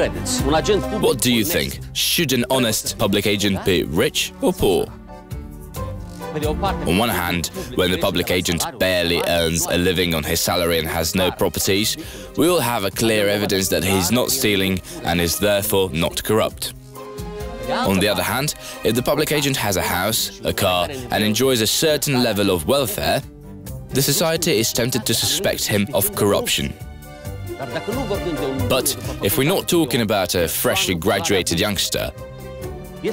What do you think? Should an honest public agent be rich or poor? On one hand, when the public agent barely earns a living on his salary and has no properties, we will have a clear evidence that he is not stealing and is therefore not corrupt. On the other hand, if the public agent has a house, a car, and enjoys a certain level of welfare, the society is tempted to suspect him of corruption. But if we're not talking about a freshly graduated youngster,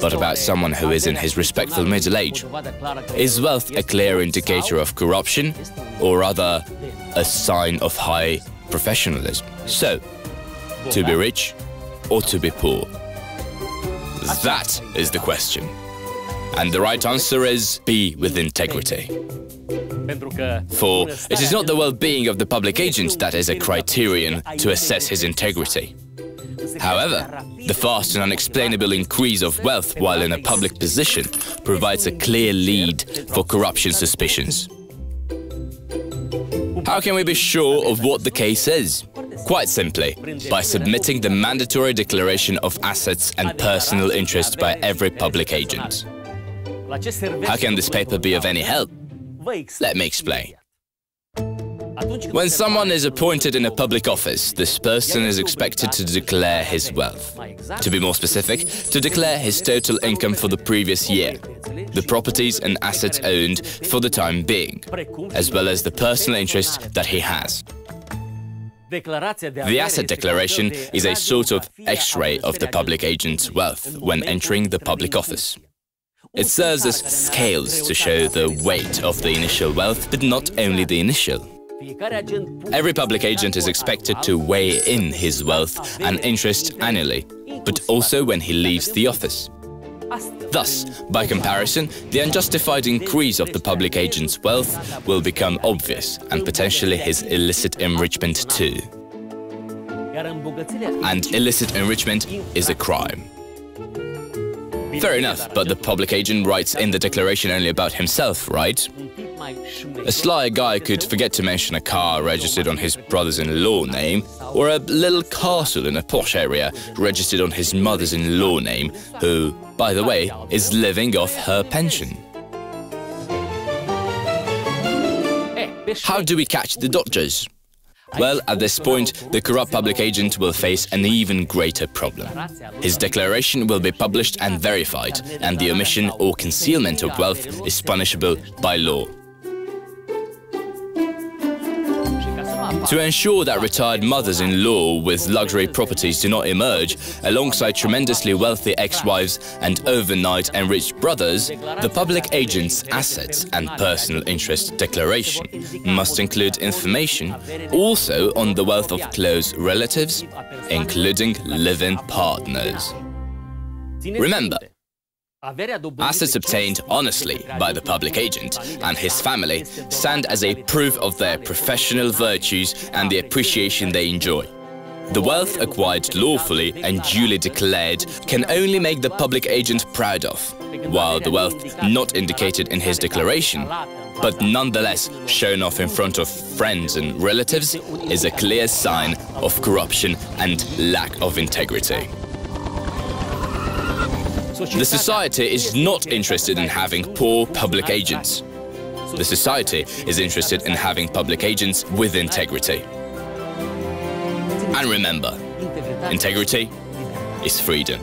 but about someone who is in his respectful middle age, is wealth a clear indicator of corruption, or rather a sign of high professionalism? So, to be rich or to be poor? That is the question. And the right answer is be with integrity. For it is not the well-being of the public agent that is a criterion to assess his integrity. However, the fast and unexplainable increase of wealth while in a public position provides a clear lead for corruption suspicions. How can we be sure of what the case is? Quite simply, by submitting the mandatory declaration of assets and personal interest by every public agent. How can this paper be of any help? Let me explain. When someone is appointed in a public office, this person is expected to declare his wealth. To be more specific, to declare his total income for the previous year, the properties and assets owned for the time being, as well as the personal interest that he has. The asset declaration is a sort of X-ray of the public agent's wealth when entering the public office. It serves as scales to show the weight of the initial wealth, but not only the initial. Every public agent is expected to weigh in his wealth and interest annually, but also when he leaves the office. Thus, by comparison, the unjustified increase of the public agent's wealth will become obvious, and potentially his illicit enrichment too. And illicit enrichment is a crime. Fair enough, but the public agent writes in the declaration only about himself, right? A sly guy could forget to mention a car registered on his brother-in-law name, or a little castle in a posh area registered on his mother-in-law name, who, by the way, is living off her pension. How do we catch the dodgers? Well, at this point, the corrupt public agent will face an even greater problem. His declaration will be published and verified, and the omission or concealment of wealth is punishable by law. To ensure that retired mothers-in-law with luxury properties do not emerge alongside tremendously wealthy ex-wives and overnight enriched brothers, the public agent's assets and personal interest declaration must include information also on the wealth of close relatives, including live-in partners. Remember, assets obtained honestly by the public agent and his family stand as a proof of their professional virtues and the appreciation they enjoy. The wealth acquired lawfully and duly declared can only make the public agent proud of, while the wealth not indicated in his declaration, but nonetheless shown off in front of friends and relatives, is a clear sign of corruption and lack of integrity. The society is not interested in having poor public agents. The society is interested in having public agents with integrity. And remember, integrity is freedom.